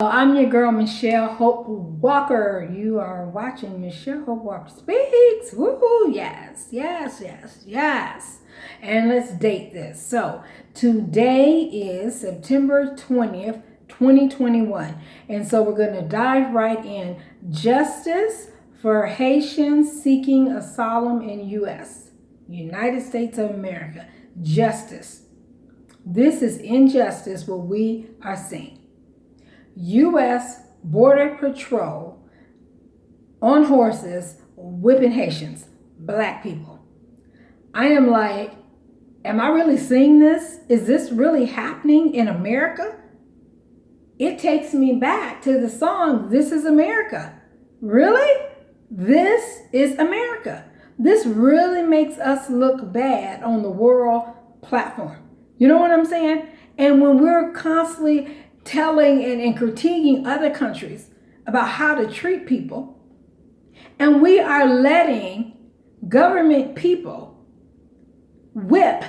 I'm your girl, Michelle Hope Walker. You are watching Michelle Hope Walker Speaks. Woohoo! Yes, yes, yes, yes. And let's date this. So, today is September 20th, 2021. And so, we're going to dive right in. Justice for Haitians seeking asylum in U.S., United States of America. Justice. This is injustice what we are seeing. U.S. Border Patrol on horses whipping Haitians, black people. I am like, am I really seeing this? Is this really happening in America? It takes me back to the song, This is America. Really? This is America. This really makes us look bad on the world platform. You know what I'm saying? And when we're constantly telling and critiquing other countries about how to treat people, and we are letting government people whip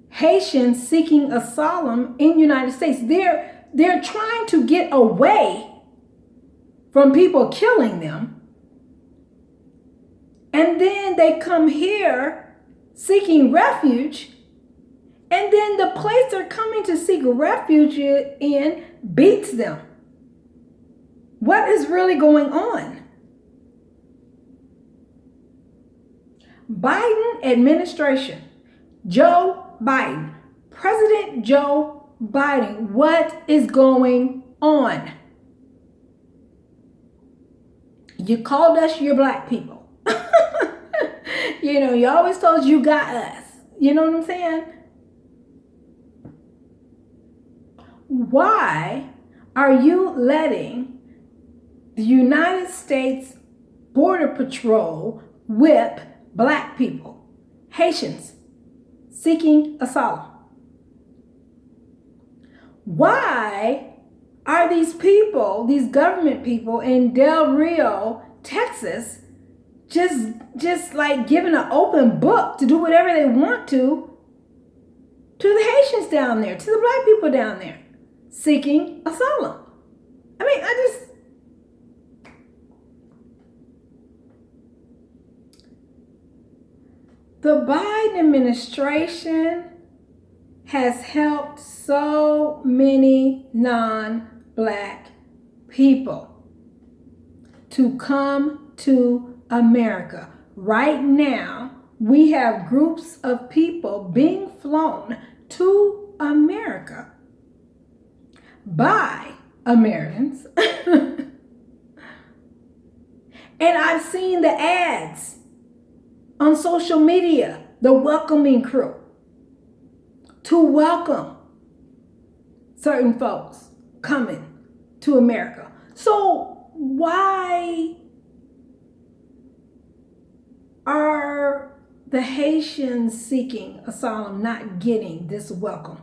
Haitians seeking asylum in the United States. They're trying to get away from people killing them, and then they come here seeking refuge. And then the place they're coming to seek refuge in beats them. What is really going on? Biden administration, Joe Biden, President Joe Biden, what is going on? You called us your black people. You always told us you got us. You know what I'm saying? Why are you letting the United States Border Patrol whip black people, Haitians, seeking asylum? Why are these people, these government people in Del Rio, Texas, just like giving an open book to do whatever they want to the Haitians down there, to the black people down there, seeking asylum? I mean, the Biden administration has helped so many non-black people to come to America. Right now, we have groups of people being flown to America by Americans. And I've seen the ads on social media, the welcoming crew, to welcome certain folks coming to America. So why are the Haitians seeking asylum not getting this welcome?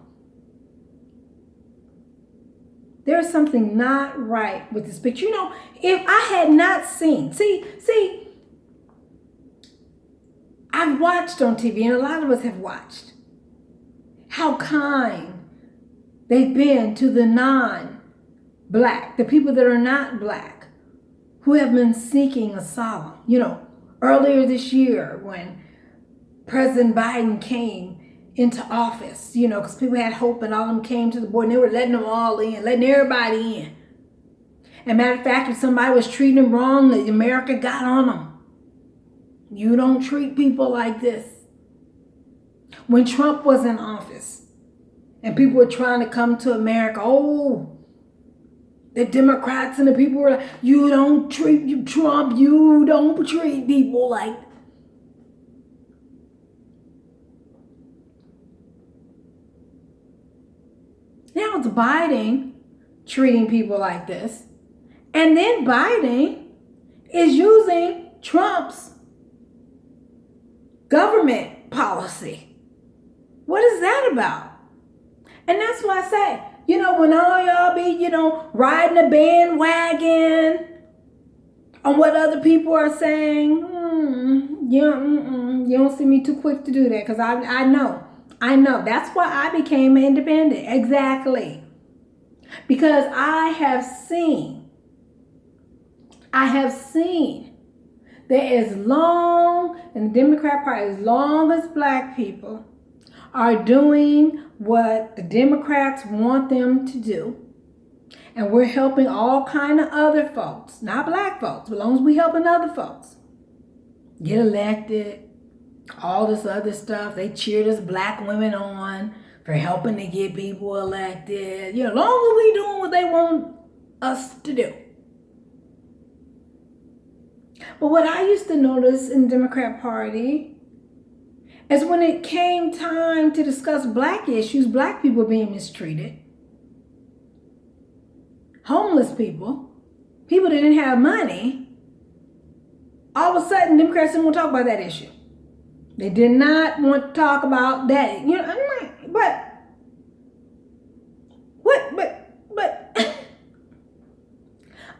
There's something not right with this picture. If I had not seen, I've watched on TV, and a lot of us have watched, how kind they've been to the non-black, the people that are not black, who have been seeking asylum. Earlier this year when President Biden came into office, because people had hope and all of them came to the board and they were letting them all in, letting everybody in. And matter of fact, if somebody was treating them wrong, America got on them. You don't treat people like this. When Trump was in office and people were trying to come to America, the Democrats and the people were like, Trump, you don't treat people like. Now it's Biden treating people like this. And then Biden is using Trump's government policy. What is that about? And that's why I say, when all y'all be, riding a bandwagon on what other people are saying, you don't see me too quick to do that, because I know. That's why I became independent. Exactly. Because I have seen that as long, in the Democrat Party, as long as black people are doing what the Democrats want them to do, and we're helping all kind of other folks, not black folks, but as long as we're helping other folks get elected, all this other stuff, they cheered us black women on for helping to get people elected. As long as we doing what they want us to do. But what I used to notice in the Democrat Party is when it came time to discuss black issues, black people being mistreated, homeless people that didn't have money, all of a sudden Democrats didn't want to talk about that issue. They did not want to talk about that. I'm like, but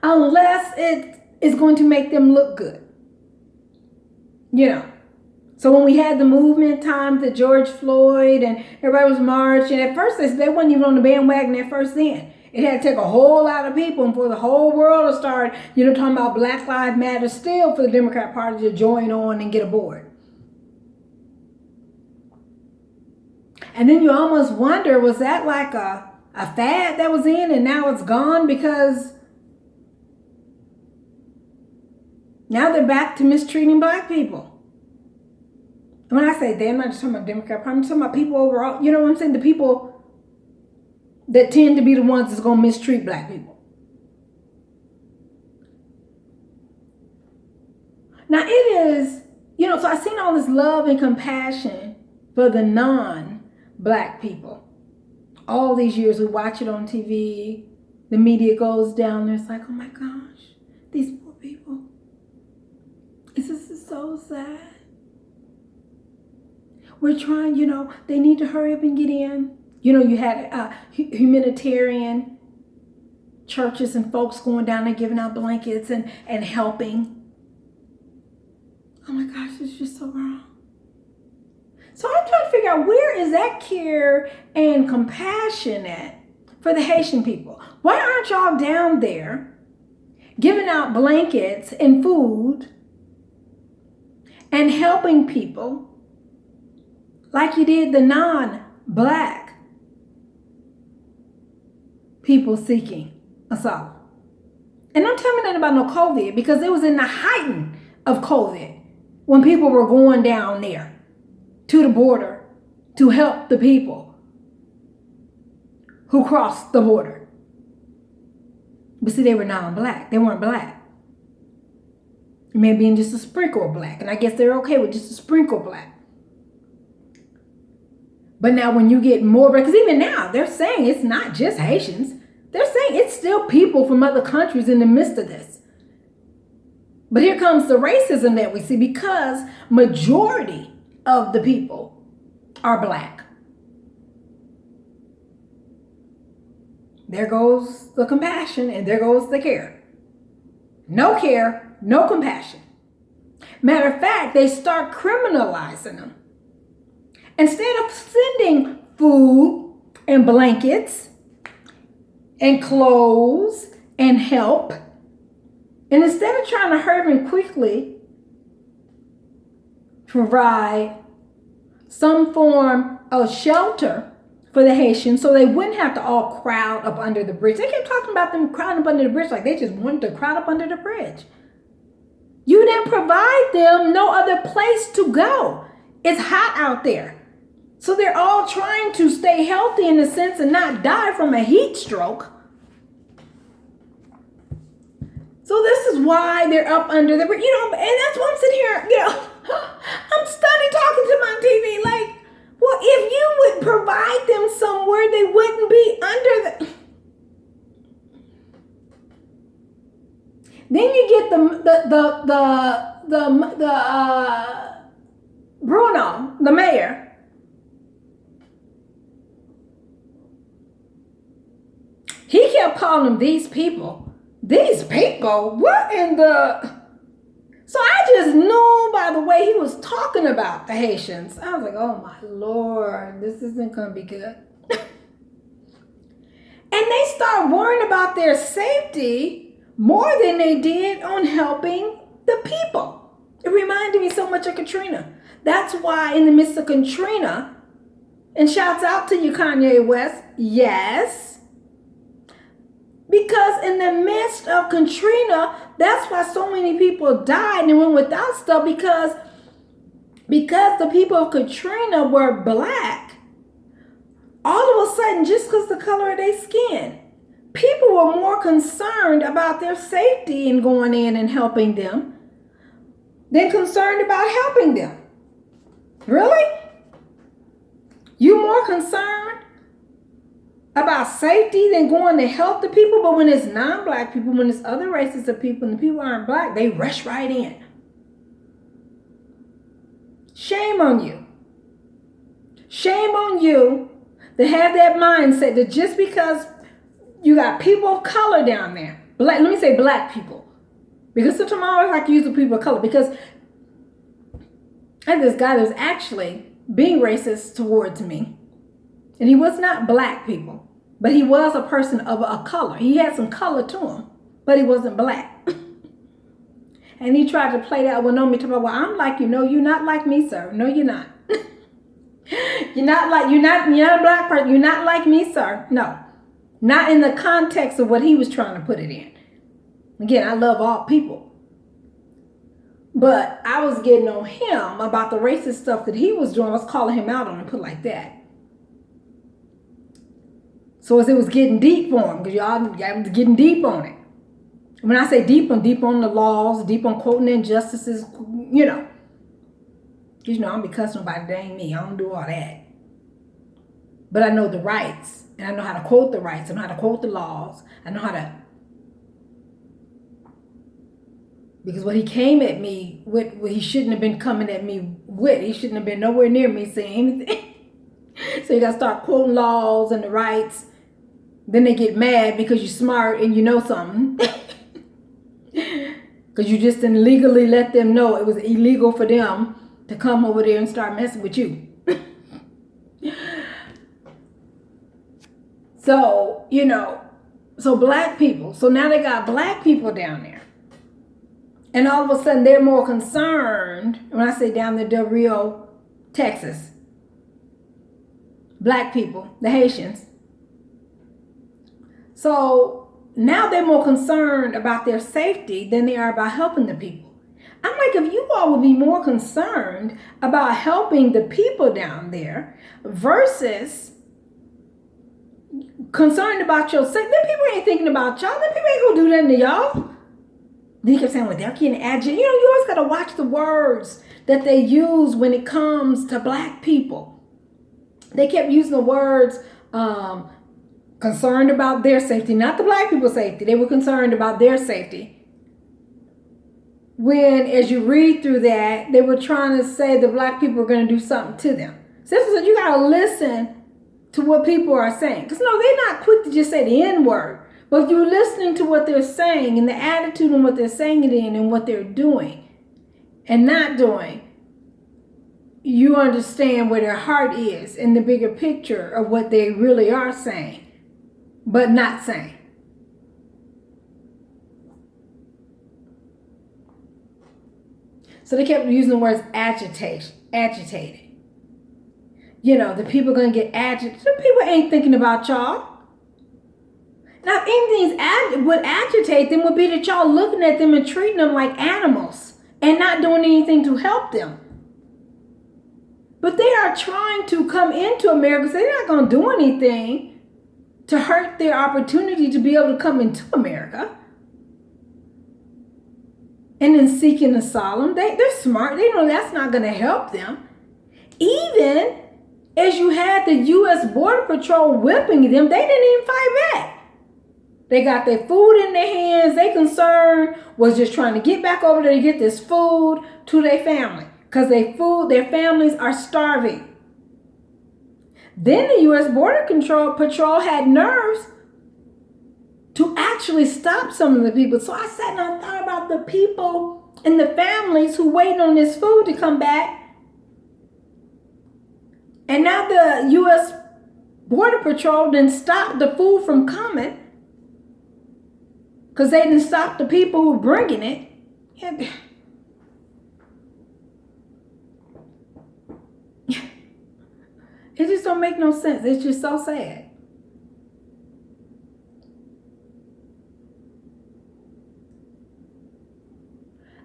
unless it is going to make them look good. So when we had the movement time, the George Floyd, and everybody was marching, at first they wasn't even on the bandwagon at first then. It had to take a whole lot of people and for the whole world to start, talking about Black Lives Matter still for the Democrat Party to join on and get aboard. And then you almost wonder, was that like a fad that was in and now it's gone because now they're back to mistreating black people? When I say they, I'm not just talking about Democrat Party, I'm talking about people overall. You know what I'm saying? The people that tend to be the ones that's going to mistreat black people. Now it is, so I've seen all this love and compassion for the non-black people. All these years we watch it on TV, the media goes down there, it's like, oh my gosh, these poor people. This is so sad. We're trying, they need to hurry up and get in. You had humanitarian churches and folks going down there giving out blankets and helping. Oh my gosh, it's just so wrong. So I'm trying to figure out, where is that care and compassion at for the Haitian people? Why aren't y'all down there giving out blankets and food and helping people like you did the non-black people seeking asylum? And don't tell me nothing about no COVID, because it was in the height of COVID when people were going down there to the border to help the people who crossed the border. But see, they were non-black. They weren't black. Maybe in just a sprinkle of black. And I guess they're okay with just a sprinkle of black. But now when you get more, because even now they're saying it's not just Haitians. They're saying it's still people from other countries in the midst of this. But here comes the racism that we see, because majority of the people are black. There goes the compassion and there goes the care. No care, no compassion. Matter of fact, they start criminalizing them. Instead of sending food and blankets and clothes and help, and instead of trying to hurry and quickly provide some form of shelter for the Haitians so they wouldn't have to all crowd up under the bridge. They kept talking about them crowding up under the bridge like they just wanted to crowd up under the bridge. You didn't provide them no other place to go. It's hot out there. So they're all trying to stay healthy in a sense and not die from a heat stroke. So this is why they're up under the, and that's why I'm sitting here, I'm studying talking to my TV like, well, if you would provide them somewhere, they wouldn't be under the. Then you get the Bruno, the mayor. He kept calling them these people. These people? What in the... So I just knew by the way he was talking about the Haitians. I was like, oh my Lord, this isn't going to be good. And they start worrying about their safety more than they did on helping the people. It reminded me so much of Katrina. That's why in the midst of Katrina, and shouts out to you, Kanye West, yes, because in the midst of Katrina, that's why so many people died and went without stuff, because the people of Katrina were black. All of a sudden, just because the color of their skin, people were more concerned about their safety and going in and helping them than concerned about helping them. Really? You more concerned about safety than going to help the people? But when it's non-black people, when it's other races of people and the people aren't black, they rush right in. Shame on you. Shame on you to have that mindset that just because you got people of color down there, let me say black people, because sometimes I always like to use the people of color, because I had this guy that was actually being racist towards me, and he was not black people, but he was a person of a color. He had some color to him, but he wasn't black. And he tried to play that one on me, talking about, well, I'm like you. No, you're not like me, sir. No, you're not. You're not a black person. You're not like me, sir. No, not in the context of what he was trying to put it in. Again, I love all people. But I was getting on him about the racist stuff that he was doing. I was calling him out on it, put it like that. So as it was getting deep for him, because y'all was getting deep on it. When I say deep, I'm deep on the laws, deep on quoting injustices, you know. Because, you know, I don't be cussing nobody, that ain't me. I don't do all that. But I know the rights, and I know how to quote the rights. I know how to quote the laws. I know how to. Because what he came at me with, what he shouldn't have been coming at me with. He shouldn't have been nowhere near me saying anything. So you got to start quoting laws and the rights. Then they get mad because you're smart and you know something. Because you just didn't legally let them know it was illegal for them to come over there and start messing with you. So, you know, so black people. So now they got black people down there. And all of a sudden they're more concerned. When I say down there, Del Rio, Texas. Black people, the Haitians. So now they're more concerned about their safety than they are about helping the people. I'm like, if you all would be more concerned about helping the people down there versus concerned about your safety, then people ain't thinking about y'all. Then people ain't gonna do nothing to y'all. Then you kept saying, well, they're getting agitated. You know, you always gotta watch the words that they use when it comes to black people. They kept using the words concerned about their safety, not the black people's safety. They were concerned about their safety. When, as you read through that, they were trying to say the black people were going to do something to them. So you got to listen to what people are saying. Because no, they're not quick to just say the N-word. But if you're listening to what they're saying and the attitude and what they're saying it in and what they're doing and not doing, you understand where their heart is in the bigger picture of what they really are saying, but not saying. So they kept using the words agitated. You know, the people are going to get agitated. Some people ain't thinking about y'all. Now, if anything would agitate them would be that y'all looking at them and treating them like animals and not doing anything to help them. But they are trying to come into America, so they're not going to do anything to hurt their opportunity to be able to come into America. And then seeking asylum. They're smart. They know that's not going to help them. Even as you had the U.S. Border Patrol whipping them, they didn't even fight back. They got their food in their hands. Their concern was just trying to get back over there to get this food to their family. Because their families are starving. Then the U.S. Border Patrol had nerves to actually stop some of the people. So I sat and I thought about the people and the families who waiting on this food to come back. And now the U.S. Border Patrol didn't stop the food from coming because they didn't stop the people who were bringing it. And it just don't make no sense. It's just so sad.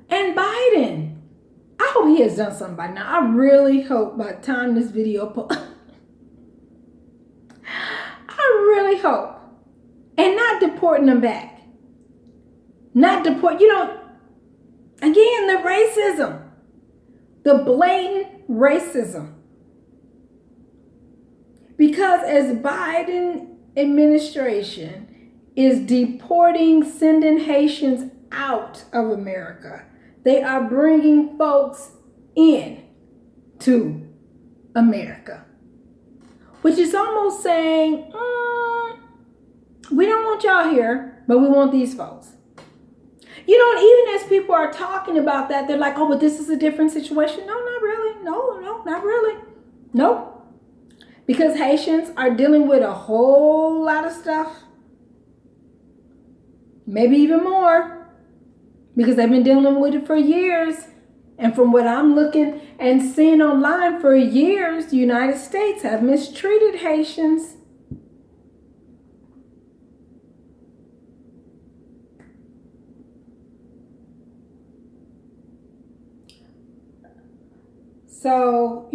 And Biden, I hope he has done something by now. I really hope by the time this video I really hope. And not deporting them back. Not deport, again, the racism. The blatant racism. Because as Biden administration is deporting, sending Haitians out of America, they are bringing folks in to America. Which is almost saying, we don't want y'all here, but we want these folks. Even as people are talking about that, they're like, oh, but this is a different situation. No, not really. No, not really. Nope. Because Haitians are dealing with a whole lot of stuff. Maybe even more. Because they've been dealing with it for years. And from what I'm looking and seeing online for years, the United States have mistreated Haitians. So,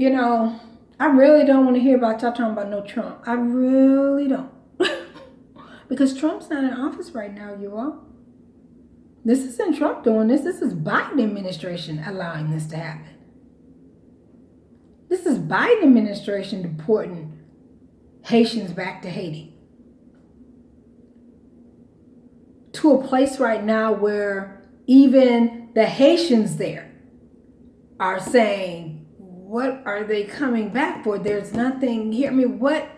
I really don't want to hear about y'all talking about no Trump. I really don't. Because Trump's not in office right now, you all. This isn't Trump doing this. This is Biden administration allowing this to happen. This is Biden administration deporting Haitians back to Haiti. To a place right now where even the Haitians there are saying, what are they coming back for? There's nothing here. I mean, what?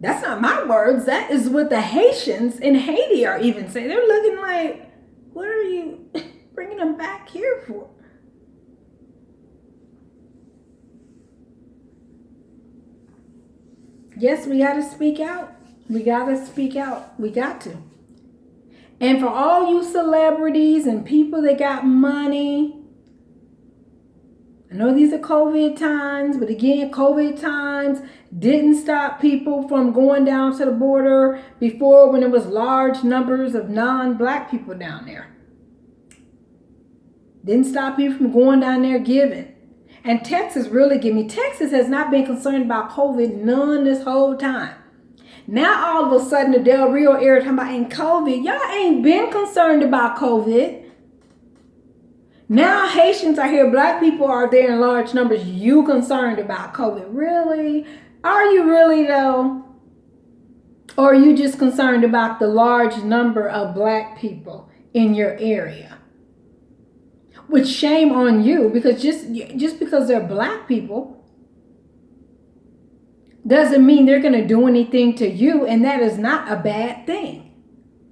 That's not my words. That is what the Haitians in Haiti are even saying. They're looking like, what are you bringing them back here for? Yes, we got to speak out. We got to speak out. We got to. And for all you celebrities and people that got money, I know these are COVID times, but again, COVID times didn't stop people from going down to the border before when there was large numbers of non-black people down there. Didn't stop people from going down there giving. And Texas really give me. Texas has not been concerned about COVID none this whole time. Now all of a sudden the Del Rio area talking about in COVID. Y'all ain't been concerned about COVID. Now Haitians are here, black people are there in large numbers. You concerned about COVID? Really? Are you really though? Or are you just concerned about the large number of black people in your area? Which shame on you, because just because they're black people doesn't mean they're going to do anything to you, and that is not a bad thing.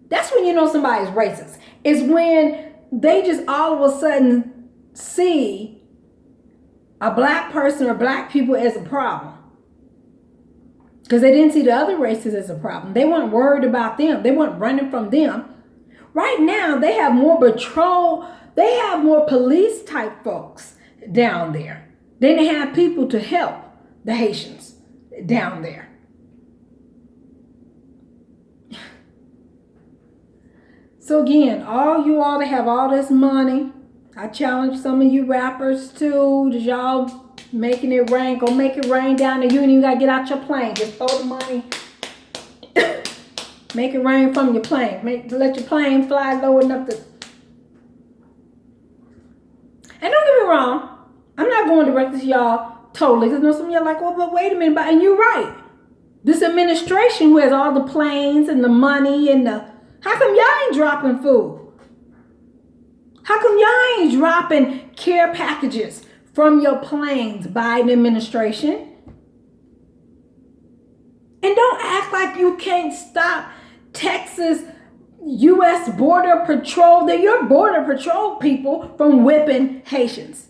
That's when you know somebody's racist. Is when they just all of a sudden see a black person or black people as a problem. Because they didn't see the other races as a problem. They weren't worried about them. They weren't running from them. Right now, they have more patrol. They have more police type folks down there. They didn't have people to help the Haitians down there. So again, all you all that have all this money, I challenge some of you rappers too, that y'all making it rain. Go make it rain down there. You ain't even got to get out your plane. Just throw the money. Make it rain from your plane. Let your plane fly low enough to... And don't get me wrong, I'm not going direct to y'all totally. Because some of y'all like, well, but wait a minute. And you're right. This administration who has all the planes and the money and the... How come y'all ain't dropping food? How come y'all ain't dropping care packages from your planes, Biden administration? And don't act like you can't stop Texas U.S. Border Patrol. They're your Border Patrol people from whipping Haitians.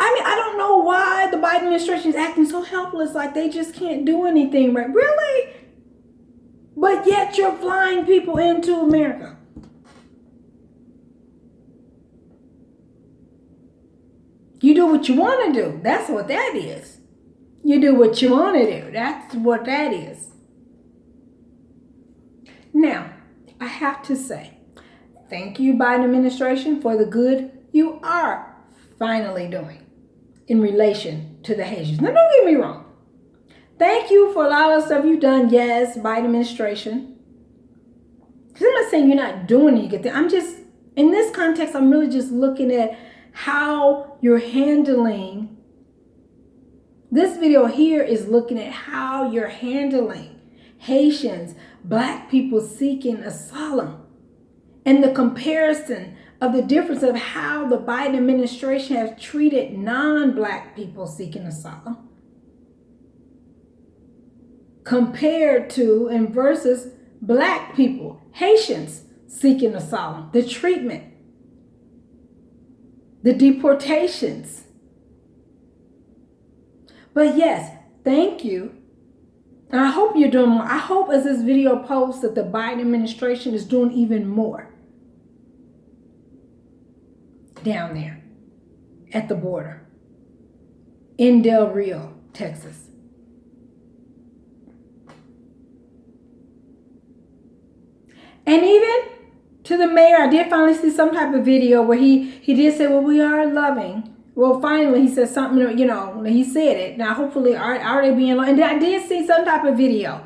I mean, I don't know why the Biden administration is acting so helpless, like they just can't do anything right. Really? But yet you're flying people into America. You do what you want to do. That's what that is. You do what you want to do. That's what that is. Now, I have to say, thank you, Biden administration, for the good you are finally doing in relation to the Haitians. Now, don't get me wrong. Thank you for a lot of stuff you've done. Yes, Biden administration. Because I'm not saying you're not doing anything. I'm just, in this context, I'm really just looking at how you're handling. This video here is looking at how you're handling Haitians, Black people seeking asylum, and the comparison of the difference of how the Biden administration has treated non-Black people seeking asylum compared to and versus Black people, Haitians seeking asylum, the treatment, the deportations. But yes, thank you. And I hope you're doing more. I hope as this video posts that the Biden administration is doing even more down there at the border in Del Rio, Texas. And even to the mayor, I did finally see some type of video where he did say, well, we are loving. Well, finally, he said something, you know, he said it. Now, hopefully, are they being loving? And I did see some type of video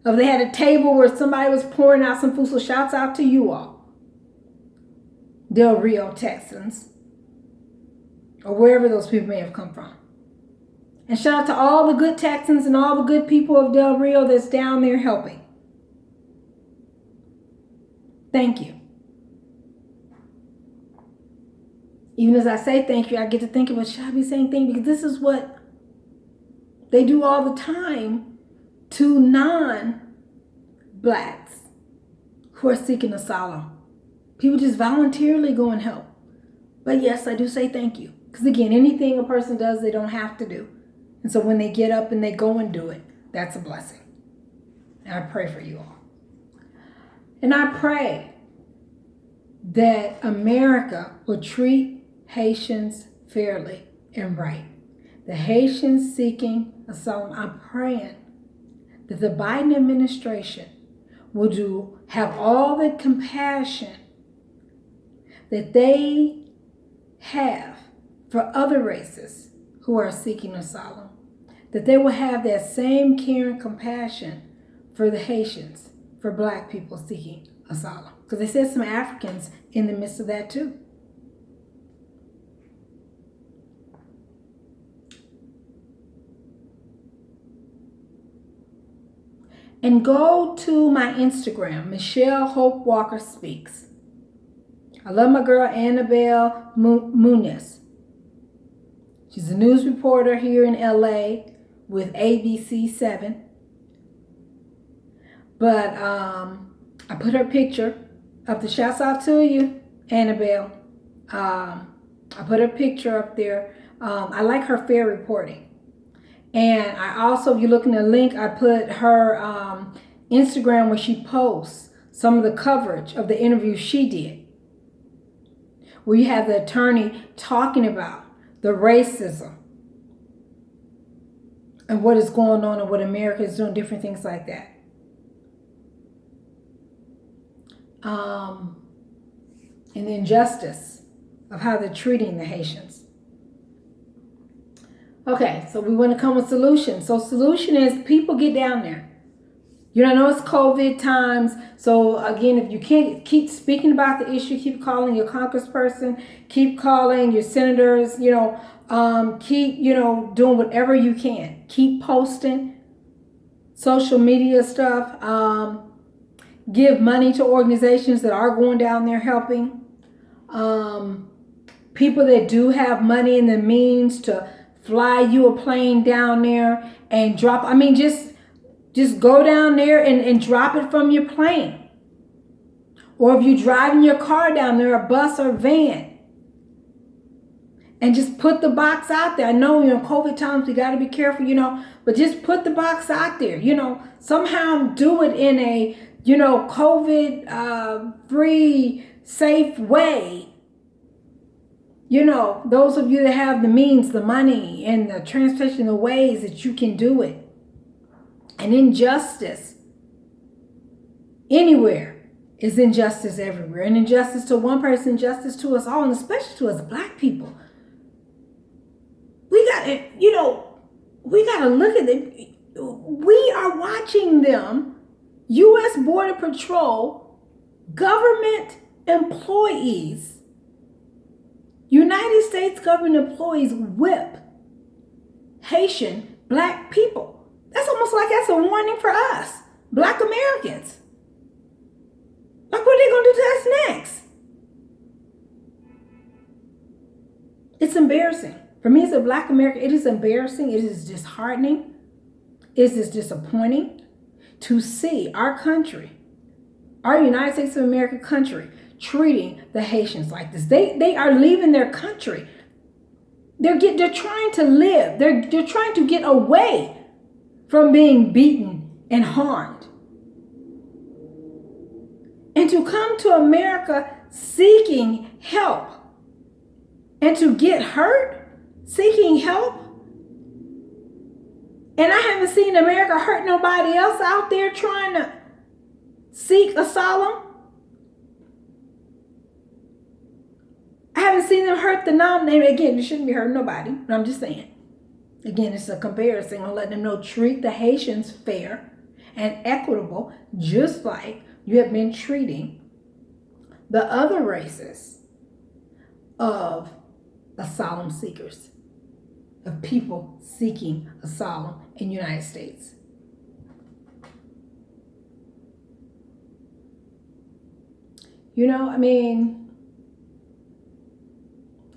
of they had a table where somebody was pouring out some food. So shouts out to you all, Del Rio Texans, or wherever those people may have come from. And shout out to all the good Texans and all the good people of Del Rio that's down there helping. Thank you. Even as I say thank you, I get to think about, should I be saying thank you? Because this is what they do all the time to non-Blacks who are seeking asylum. People just voluntarily go and help. But yes, I do say thank you. Because again, anything a person does, they don't have to do. And so when they get up and they go and do it, that's a blessing. And I pray for you all. And I pray that America will treat Haitians fairly and right. The Haitians seeking asylum, I'm praying that the Biden administration will have all the compassion that they have for other races who are seeking asylum, that they will have that same care and compassion for the Haitians, for Black people seeking asylum. Because they said some Africans in the midst of that too. And go to my Instagram, Michelle Hope Walker Speaks. I love my girl Annabelle Muniz. She's a news reporter here in LA with ABC7. But I put her picture up there. Shouts out to you, Annabelle. I put her picture up there. I like her fair reporting. And I also, if you look in the link, I put her Instagram where she posts some of the coverage of the interview she did, where you have the attorney talking about the racism and what is going on and what America is doing, different things like that. And the injustice of how they're treating the Haitians. Okay, so we want to come with solutions. So solution is people get down there. You know, I know it's COVID times. So again, if you can't, keep speaking about the issue, keep calling your congressperson, keep calling your senators, keep, doing whatever you can. Keep posting social media stuff. Give money to organizations that are going down there helping. People that do have money and the means to fly you a plane down there and drop. Just go down there and drop it from your plane. Or if you're driving your car down there, a bus or van, and just put the box out there. I know, COVID times, we got to be careful, but just put the box out there, somehow do it in a, COVID free, safe way. Those of you that have the means, the money, and the transportation, the ways that you can do it. And injustice anywhere is injustice everywhere. And injustice to one person, injustice to us all, and especially to us Black people. We got to, we got to look at it. We are watching them, U.S. Border Patrol, government employees, United States government employees whip Haitian Black people. That's almost like that's a warning for us, Black Americans. Like, what are they going to do to us next? It's embarrassing. For me as a Black American, it is embarrassing. It is disheartening. It is disappointing to see our country, our United States of America country, treating the Haitians like this. They are leaving their country. They're trying to live. They're trying to get away from being beaten and harmed. And to come to America seeking help and to get hurt seeking help. And I haven't seen America hurt nobody else out there trying to seek asylum. I haven't seen them hurt the nominator. Again, it shouldn't be hurting nobody, but I'm just saying. Again, it's a comparison. I'll let them know, treat the Haitians fair and equitable, just like you have been treating the other races of asylum seekers, of people seeking asylum in the United States.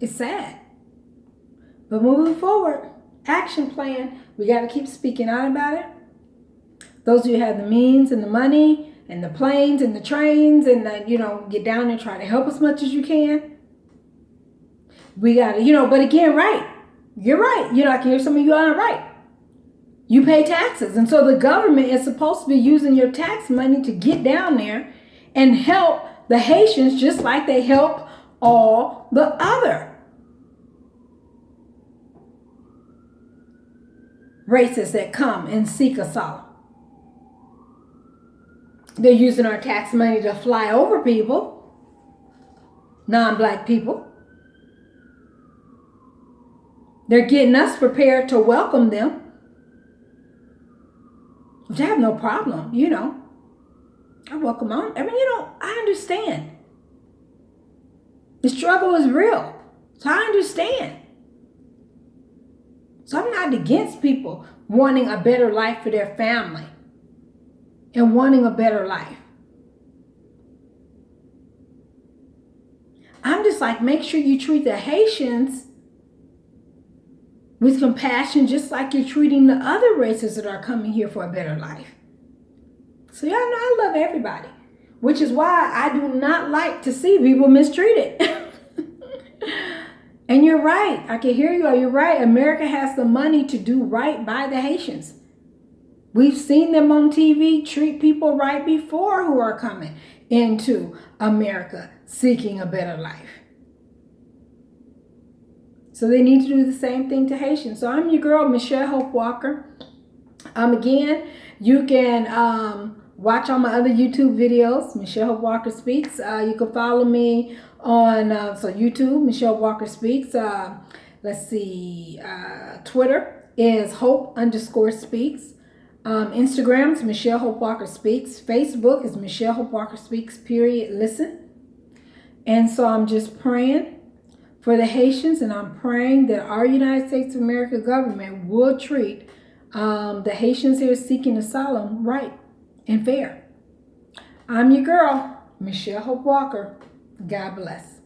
It's sad. But moving forward, action plan, we got to keep speaking out about it. Those of you who have the means and the money and the planes and the trains and get down and try to help as much as you can. We got to, but again, right. You're right. I can hear some of you aren't right. You pay taxes. And so the government is supposed to be using your tax money to get down there and help the Haitians just like they help all the other races that come and seek asylum. They're using our tax money to fly over people, non-Black people. They're getting us prepared to welcome them, which I have no problem, I welcome them. I understand. The struggle is real. So I understand. So I'm not against people wanting a better life for their family and wanting a better life. I'm just like, make sure you treat the Haitians with compassion, just like you're treating the other races that are coming here for a better life. So y'all know I love everybody, which is why I do not like to see people mistreated. And you're right. I can hear you. You're right. America has the money to do right by the Haitians. We've seen them on TV treat people right before who are coming into America seeking a better life. So they need to do the same thing to Haitians. So I'm your girl, Michelle Hope Walker. Again, you can watch all my other YouTube videos, Michelle Hope Walker Speaks. You can follow me on YouTube, Michelle Walker Speaks. Twitter is Hope_Speaks. Instagram is Michelle Hope Walker Speaks. Facebook is Michelle Hope Walker Speaks, listen. And so I'm just praying for the Haitians, and I'm praying that our United States of America government will treat the Haitians here seeking asylum right and fair. I'm your girl, Michelle Hope Walker. God bless.